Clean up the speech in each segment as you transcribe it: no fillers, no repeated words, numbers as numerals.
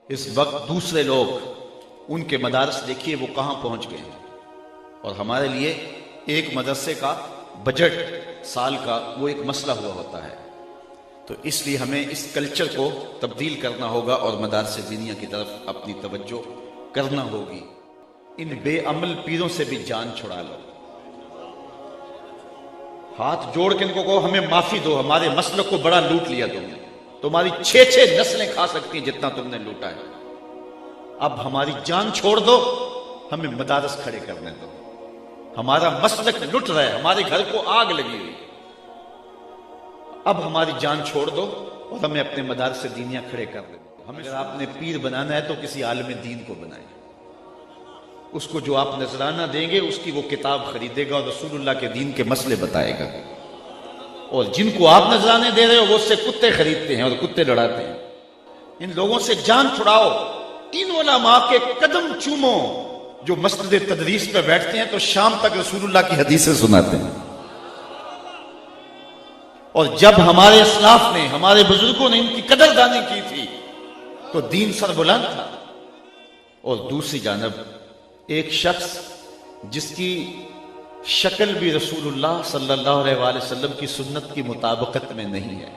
اس وقت دوسرے لوگ ان کے مدارس دیکھیے وہ کہاں پہنچ گئے ہیں، اور ہمارے لیے ایک مدرسے کا بجٹ سال کا وہ ایک مسئلہ ہوا ہوتا ہے۔ تو اس لیے ہمیں اس کلچر کو تبدیل کرنا ہوگا اور مدارس دینیہ کی طرف اپنی توجہ کرنا ہوگی۔ ان بے عمل پیروں سے بھی جان چھڑا لو، ہاتھ جوڑ کے ان کو کہو ہمیں معافی دو، ہمارے مسلک کو بڑا لوٹ لیا تم نے، تمہاری 6 نسلیں کھا سکتی ہیں جتنا تم نے لوٹا ہے، اب ہماری جان چھوڑ دو، ہمیں مدارس کھڑے کرنے دو، ہمارا مسلک لٹ رہا ہے، ہمارے گھر کو آگ لگی ہوئی، اب ہماری جان چھوڑ دو اور ہمیں اپنے مدارس دینیہ کھڑے کر دو۔ ہمیں اگر آپ نے پیر بنانا ہے تو کسی عالم دین کو بنائیں، اس کو جو آپ نذرانہ دیں گے اس کی وہ کتاب خریدے گا اور رسول اللہ کے دین کے مسئلے بتائے گا، اور جن کو آپ نذرانے دے رہے ہو وہ اس سے کتے خریدتے ہیں اور کتے لڑاتے ہیں۔ ان لوگوں سے جان چھڑاؤ، ان علماء کے قدم چومو جو مسجد تدریس پہ بیٹھتے ہیں تو شام تک رسول اللہ کی حدیثیں سناتے ہیں، اور جب ہمارے اسلاف نے، ہمارے بزرگوں نے ان کی قدر دانی کی تھی تو دین سر بلند تھا۔ اور دوسری جانب ایک شخص جس کی شکل بھی رسول اللہ صلی اللہ علیہ وآلہ وسلم کی سنت کی مطابقت میں نہیں ہے،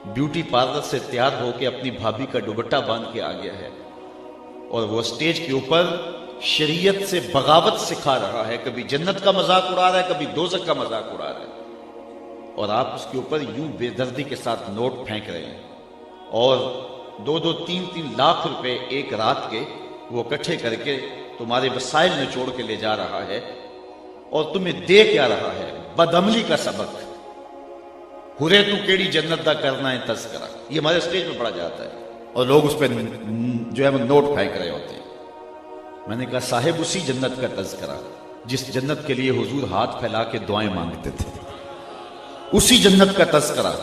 بیوٹی پارلر سے تیار ہو کے اپنی بھابھی کا دوپٹہ باندھ کے آ گیا ہے، اور وہ اسٹیج کے اوپر شریعت سے بغاوت سکھا رہا ہے، کبھی جنت کا مذاق اڑا رہا ہے، کبھی دوزخ کا مذاق اڑا رہا ہے، اور آپ اس کے اوپر یوں بے دردی کے ساتھ نوٹ پھینک رہے ہیں، اور 2-2 3-3 لاکھ روپے ایک رات کے وہ اکٹھے کر کے تمہارے وسائل نچوڑ کے لے جا رہا ہے، اور تمہیں دے کیا رہا ہے؟ بدعملی کا سبق، ہرے تو کیڑی جنت دا کرنا ہے تذکرہ، یہ ہمارے اسٹیج میں پڑھا جاتا ہے، اور لوگ اس پہ جو ہے وہ نوٹ پھینک رہے ہوتے ہیں۔ میں نے کہا صاحب اسی جنت کا تذکرہ جس جنت کے لیے حضور ہاتھ پھیلا کے دعائیں مانگتے تھے، اسی جنت کا تذکرہ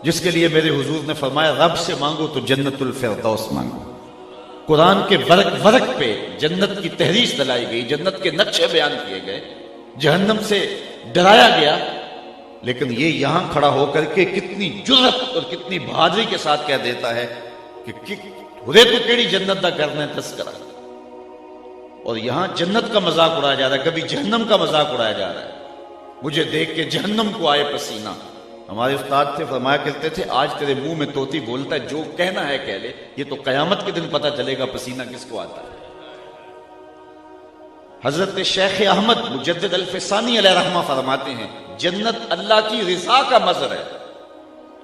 جس کے لیے میرے حضور نے فرمایا رب سے مانگو تو جنت الفردوس مانگو۔ قرآن کے ورق ورق پہ جنت کی تحریر دلائی گئی، جنت کے نقشے بیان کیے گئے، جہنم سے ڈرایا گیا، لیکن یہ یہاں کھڑا ہو کر کے کتنی جرأت اور کتنی بہادری کے ساتھ کہہ دیتا ہے کہ ہرے تو کیڑی جنت دا کرنا ہے تذکرہ، اور یہاں جنت کا مذاق اڑایا جا رہا ہے، کبھی جہنم کا مذاق اڑایا جا رہا ہے۔ مجھے دیکھ کے جہنم کو آئے پسینہ، ہمارے استاد تھے فرمایا کرتے تھے آج تیرے منہ میں طوطی بولتا ہے، جو کہنا ہے کہہ لے، یہ تو قیامت کے دن پتہ چلے گا پسینہ کس کو آتا ہے۔ حضرت شیخ احمد مجدد الفسانی علیہ رحمہ فرماتے ہیں جنت اللہ کی رضا کا مظہر ہے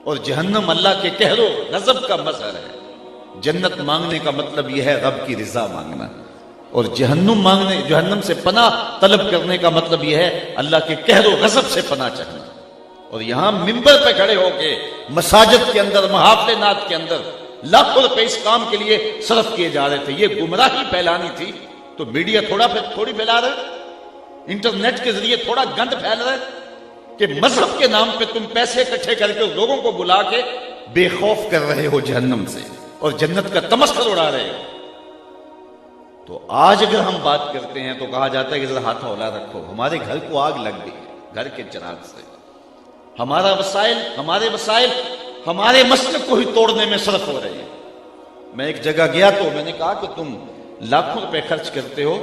اور جہنم اللہ کے قہر و غضب کا مظہر ہے۔ جنت مانگنے کا مطلب یہ ہے رب کی رضا مانگنا، اور جہنم سے پناہ طلب کرنے کا مطلب یہ ہے اللہ کے قہر و غضب سے پناہ چاہنا۔ اور یہاں منبر پہ کھڑے ہو کے مساجد کے اندر، محافل نعت کے اندر لاکھوں روپے اس کام کے لیے صرف کیے جا رہے تھے، یہ گمراہی پھیلانی تھی تو میڈیا تھوڑی پھیلا رہا ہے، انٹرنیٹ کے ذریعے تھوڑا گند پھیل رہا ہے کہ مذہب کے نام پہ تم پیسے اکٹھے کر کے لوگوں کو بلا کے بے خوف کر رہے ہو جہنم سے اور جنت کا تمسخر اڑا رہے ہو۔ تو آج اگر ہم بات کرتے ہیں تو کہا جاتا ہے کہ ذرا ہاتھ ہولا رکھو، ہمارے گھر کو آگ لگ گئی ہے گھر کے چراغ سے، ہمارے وسائل ہمارے مسلک کو ہی توڑنے میں صرف ہو رہے ہیں۔ میں ایک جگہ گیا تو میں نے کہا کہ تم لاکھوں روپے خرچ کرتے ہو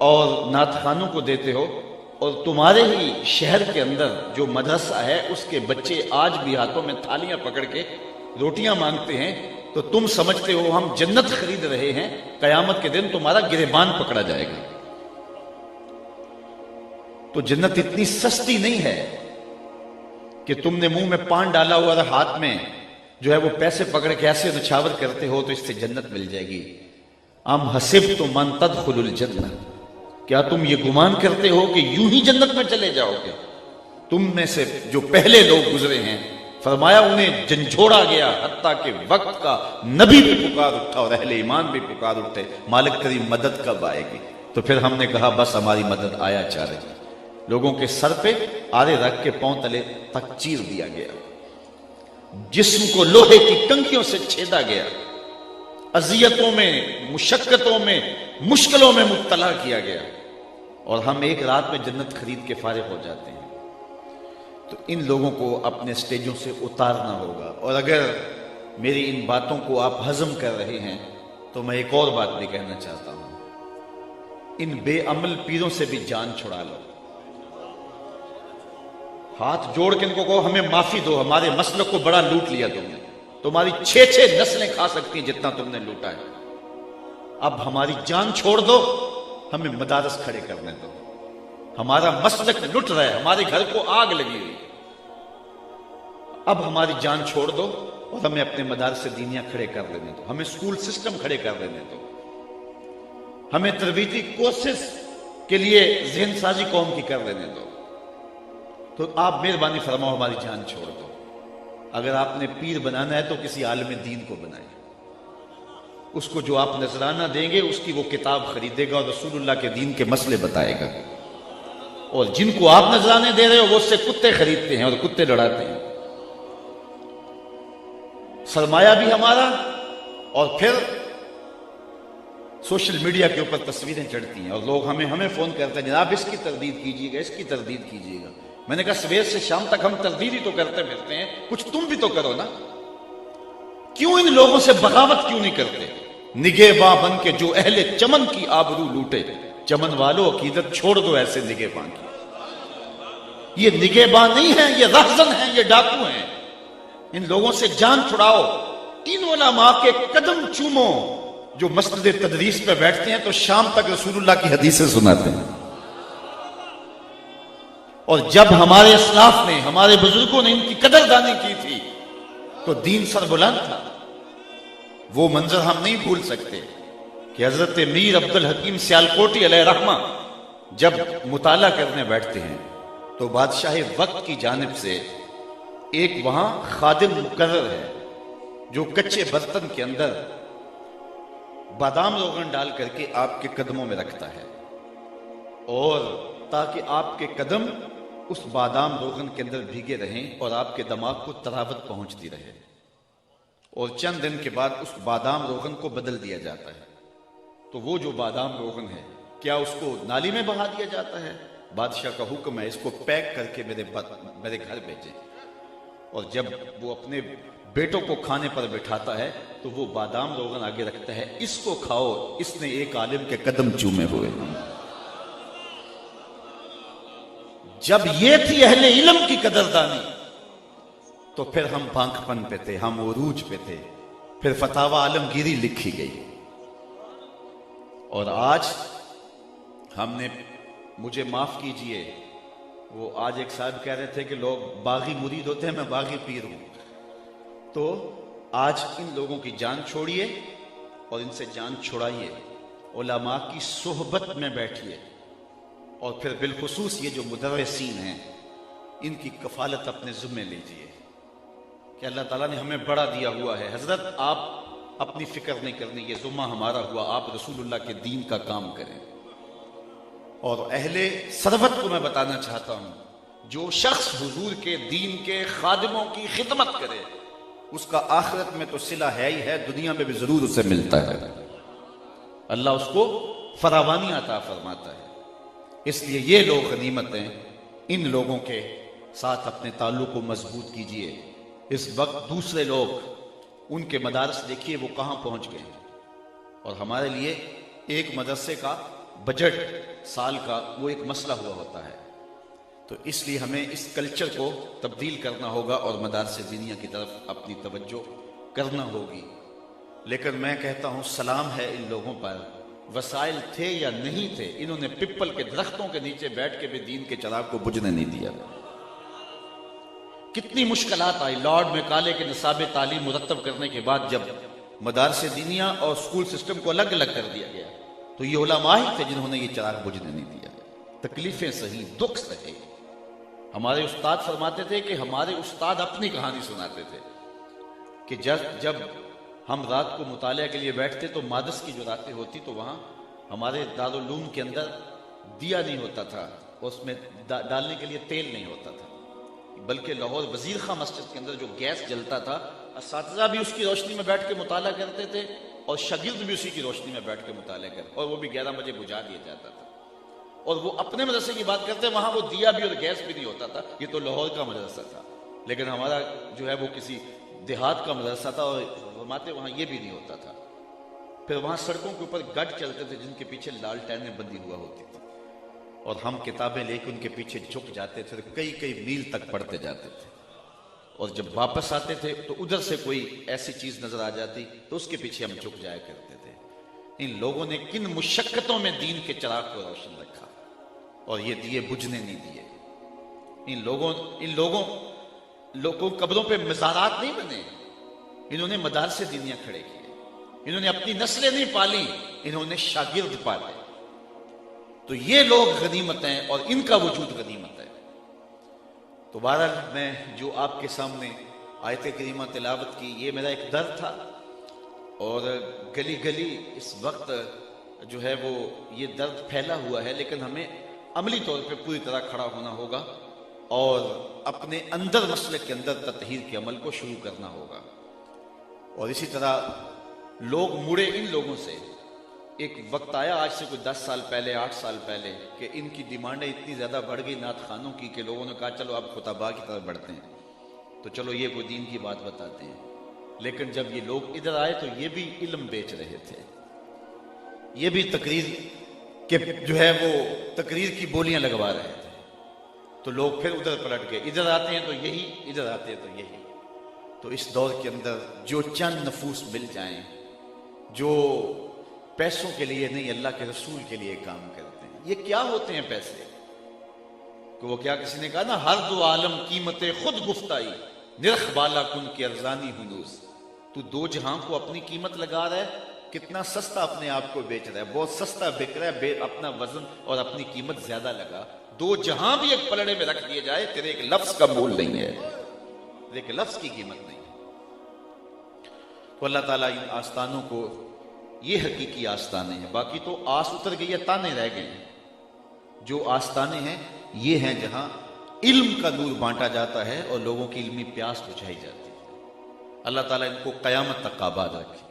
اور نعت خوانوں کو دیتے ہو، اور تمہارے ہی شہر کے اندر جو مدرسہ ہے اس کے بچے آج بھی ہاتھوں میں تھالیاں پکڑ کے روٹیاں مانگتے ہیں، تو تم سمجھتے ہو ہم جنت خرید رہے ہیں، قیامت کے دن تمہارا گریبان پکڑا جائے گا۔ تو جنت اتنی سستی نہیں ہے کہ تم نے منہ میں پان ڈالا ہوا اور ہاتھ میں جو ہے وہ پیسے پکڑ کے ایسے نچھاور کرتے ہو تو اس سے جنت مل جائے گی۔ ام حسبتم ان تدخلوا الجنہ، کیا تم یہ گمان کرتے ہو کہ یوں ہی جنت میں چلے جاؤ گے؟ تم میں سے جو پہلے لوگ گزرے ہیں فرمایا انہیں جھنجھوڑا گیا، حتیٰ کہ وقت کا نبی بھی پکار اٹھا اور اہل ایمان بھی پکار اٹھے مالک کریم مدد کب آئے گی؟ تو پھر ہم نے کہا بس ہماری مدد آیا چاہ رہی۔ لوگوں کے سر پہ آرے رکھ کے پاؤں تلے تک چیر دیا گیا، جسم کو لوہے کی کنگھیوں سے چھیدا گیا، اذیتوں میں، مشقتوں میں، مشکلوں میں مبتلا کیا گیا، اور ہم ایک رات میں جنت خرید کے فارغ ہو جاتے ہیں۔ تو ان لوگوں کو اپنے سٹیجوں سے اتارنا ہوگا، اور اگر میری ان باتوں کو آپ ہضم کر رہے ہیں تو میں ایک اور بات بھی کہنا چاہتا ہوں، ان بے عمل پیروں سے بھی جان چھڑا لو، ہاتھ جوڑ کے ان کو کہو ہمیں معافی دو، ہمارے مسلک کو بڑا لوٹ لیا تم نے، تمہاری 6 نسلیں کھا سکتی ہیں جتنا تم نے لوٹا ہے، اب ہماری جان چھوڑ دو، ہمیں مدارس کھڑے کرنے دو، ہمارا مسلک لٹ رہا ہے، ہمارے گھر کو آگ لگی ہوئی، اب ہماری جان چھوڑ دو اور ہمیں اپنے مدارس دینیاں کھڑے کر لینے دو، ہمیں سکول سسٹم کھڑے کر لینے دو، ہمیں تربیتی کورسز کے لیے ذہن سازی قوم کی کر لینے دو، تو آپ مہربانی فرماؤ ہماری جان چھوڑ دو۔ اگر آپ نے پیر بنانا ہے تو کسی عالم دین کو بنائیں، اس کو جو آپ نذرانہ دیں گے اس کی وہ کتاب خریدے گا اور رسول اللہ کے دین کے مسئلے بتائے گا، اور جن کو آپ نذرانے دے رہے ہو وہ اس سے کتے خریدتے ہیں اور کتے لڑاتے ہیں، سرمایہ بھی ہمارا، اور پھر سوشل میڈیا کے اوپر تصویریں چڑھتی ہیں اور لوگ ہمیں فون کرتے ہیں جناب اس کی تردید کیجیے گا، اس کی تردید کیجیے گا۔ میں نے کہا سویر سے شام تک ہم تردید ہی تو کرتے پھرتے ہیں، کچھ تم بھی تو کرو نا، کیوں ان لوگوں سے بغاوت کیوں نہیں کرتے؟ نگہباں بن کے جو اہل چمن کی آبرو لوٹے، چمن والو عقیدت چھوڑ دو ایسے نگہباں کی، یہ نگہباں نہیں ہیں، یہ رہزن ہیں، یہ ڈاکو ہیں، ان لوگوں سے جان چھڑاؤ۔ ان علماء کے قدم چومو جو مسجد تدریس پہ بیٹھتے ہیں تو شام تک رسول اللہ کی حدیثیں سناتے ہیں، اور جب ہمارے اسلاف نے، ہمارے بزرگوں نے ان کی قدردانی کی تھی تو دین سر بلند تھا۔ وہ منظر ہم نہیں بھول سکتے کہ حضرت میر عبد الحکیم سیالکوٹی علیہ رحمہ جب مطالعہ کرنے بیٹھتے ہیں تو بادشاہ وقت کی جانب سے ایک وہاں خادم مقرر ہے جو کچے برتن کے اندر بادام روغن ڈال کر کے آپ کے قدموں میں رکھتا ہے، اور تاکہ آپ کے قدم اس بادام روغن کے اندر بھیگے رہیں اور آپ کے دماغ کو تراوت پہنچتی رہے، اور چند دن کے بعد اس بادام روغن کو بدل دیا جاتا ہے۔ تو وہ جو بادام روغن ہے کیا اس کو نالی میں بہا دیا جاتا ہے؟ بادشاہ کا حکم ہے اس کو پیک کر کے میرے گھر بھیجیں، اور جب وہ اپنے بیٹوں کو کھانے پر بٹھاتا ہے تو وہ بادام روغن آگے رکھتا ہے، اس کو کھاؤ، اس نے ایک عالم کے قدم چومے ہوئے۔ جب یہ تھی اہل علم کی قدردانی تو پھر ہم بانک پن پہ تھے، ہم عروج پہ تھے، پھر فتاوی عالمگیری لکھی گئی، اور آج ہم نے، مجھے معاف کیجئے، وہ آج ایک صاحب کہہ رہے تھے کہ لوگ باغی مرید ہوتے ہیں، میں باغی پیر ہوں، تو آج ان لوگوں کی جان چھوڑیے اور ان سے جان چھڑائیے، علماء کی صحبت میں بیٹھیے، اور پھر بالخصوص یہ جو مدرسین ہیں ان کی کفالت اپنے ذمہ لیجئے کہ اللہ تعالیٰ نے ہمیں بڑا دیا ہوا ہے، حضرت آپ اپنی فکر نہیں کرنی، یہ ذمہ ہمارا ہوا، آپ رسول اللہ کے دین کا کام کریں۔ اور اہل ثروت کو میں بتانا چاہتا ہوں، جو شخص حضور کے دین کے خادموں کی خدمت کرے اس کا آخرت میں تو صلہ ہے ہی ہے، دنیا میں بھی ضرور اسے ملتا ہے، اللہ اس کو فراوانی عطا فرماتا ہے۔ اس لیے یہ لوگ غنیمت ہیں، ان لوگوں کے ساتھ اپنے تعلق کو مضبوط کیجئے۔ اس وقت دوسرے لوگ، ان کے مدارس دیکھیے وہ کہاں پہنچ گئے، اور ہمارے لیے ایک مدرسے کا بجٹ سال کا وہ ایک مسئلہ ہوا ہوتا ہے، تو اس لیے ہمیں اس کلچر کو تبدیل کرنا ہوگا اور مدارس دینیہ کی طرف اپنی توجہ کرنا ہوگی۔ لیکن میں کہتا ہوں سلام ہے ان لوگوں پر، وسائل تھے یا نہیں تھے، انہوں نے پپل کے درختوں کے نیچے بیٹھ کے بھی دین کے چراغ کو بجھنے نہیں دیا۔ کتنی مشکلات آئی، لارڈ میکالے کے نصاب تعلیم مرتب کرنے کے بعد جب مدارس دینیہ اور سکول سسٹم کو الگ الگ کر دیا گیا تو یہ علماء ہی تھے جنہوں نے یہ چراغ بجھنے نہیں دیا۔ تکلیفیں سہی، دکھ سہے۔ ہمارے استاد فرماتے تھے کہ ہمارے استاد اپنی کہانی سناتے تھے کہ جب ہم رات کو مطالعہ کے لیے بیٹھتے تو مادس کی جو راتیں ہوتی تو وہاں ہمارے دارالعلوم کے اندر دیا نہیں ہوتا تھا، اس میں ڈالنے کے لیے تیل نہیں ہوتا تھا، بلکہ لاہور وزیر خاں مسجد کے اندر جو گیس جلتا تھا، اساتذہ بھی اس کی روشنی میں بیٹھ کے مطالعہ کرتے تھے اور شاگرد بھی اسی کی روشنی میں بیٹھ کے مطالعہ کرتے، اور وہ بھی 11 بجے بجھا دیا جاتا تھا۔ اور وہ اپنے مدرسے کی بات کرتے ہیں، وہاں وہ دیا بھی اور گیس بھی نہیں ہوتا تھا، یہ تو لاہور کا مدرسہ تھا، لیکن ہمارا جو ہے وہ کسی دیہات کا مدرسہ تھا اور فرماتے وہاں یہ بھی نہیں ہوتا تھا۔ پھر وہاں سڑکوں کے اوپر گڈ چلتے تھے جن کے پیچھے لالٹینیں بندی ہوا ہوتی تھی، اور ہم کتابیں لے کے ان کے پیچھے جھک جاتے تھے، کئی کئی میل تک پڑھتے جاتے تھے، اور جب واپس آتے تھے تو ادھر سے کوئی ایسی چیز نظر آ جاتی تو اس کے پیچھے ہم جھک جایا کرتے تھے۔ ان لوگوں نے کن مشقتوں میں دین کے چراغ کو روشن رکھا، اور یہ دیے بجھنے نہیں دیے۔ ان لوگوں قبروں پہ مزارات نہیں بنے، انہوں نے مدارس دینیاں کھڑے کیے، انہوں نے اپنی نسلیں نہیں پالی، انہوں نے شاگرد پالے۔ تو یہ لوگ غنیمت ہیں اور ان کا وجود غنیمت ہے۔ تو بہرحال میں جو آپ کے سامنے آیت کریمہ تلاوت کی، یہ میرا ایک درد تھا، اور گلی گلی اس وقت جو ہے وہ یہ درد پھیلا ہوا ہے، لیکن ہمیں عملی طور پہ پوری طرح کھڑا ہونا ہوگا اور اپنے اندر مسئلے کے اندر تطہیر کے عمل کو شروع کرنا ہوگا۔ اور اسی طرح لوگ مڑے ان لوگوں سے، ایک وقت آیا آج سے کوئی 10 سال پہلے 8 سال پہلے کہ ان کی ڈیمانڈیں اتنی زیادہ بڑھ گئی نعت خانوں کی کہ لوگوں نے کہا چلو اب خطباء کی طرف بڑھتے ہیں، تو چلو یہ کوئی دین کی بات بتاتے ہیں۔ لیکن جب یہ لوگ ادھر آئے تو یہ بھی علم بیچ رہے تھے، یہ بھی تقریر کے جو ہے وہ تقریر کی بولیاں لگوا رہے تھے۔ تو لوگ پھر ادھر پلٹ گئے، ادھر آتے ہیں تو یہی، ادھر آتے ہیں تو یہی۔ تو اس دور کے اندر جو چند نفوس مل جائیں جو پیسوں کے لیے نہیں اللہ کے رسول کے لیے کام کرتے ہیں، یہ کیا ہوتے ہیں پیسے؟ کہ وہ کیا کسی نے کہا نا، ہر دو عالم قیمت خود گفتائی، نرخ بالا کن کی ارزانی ہنوز۔ تو دو جہاں کو اپنی قیمت لگا رہا ہے، کتنا سستا اپنے آپ کو بیچ رہا ہے، بہت سستا بک رہا ہے، اپنا وزن اور اپنی قیمت زیادہ لگا۔ دو جہاں بھی ایک پلڑے میں رکھ دیے جائے، تیرے ایک لفظ کا مول نہیں ہے، ایک لفظ کی قیمت نہیں ہے۔ تو اللہ تعالیٰ ان آستانوں کو، یہ حقیقی آستانے ہیں، باقی تو آس اتر گئی ہے، تانے رہ گئے ہیں۔ جو آستانے ہیں یہ ہیں جہاں علم کا نور بانٹا جاتا ہے اور لوگوں کی علمی پیاس بجھائی جاتی ہے۔ اللہ تعالیٰ ان کو قیامت تک آباد رکھے۔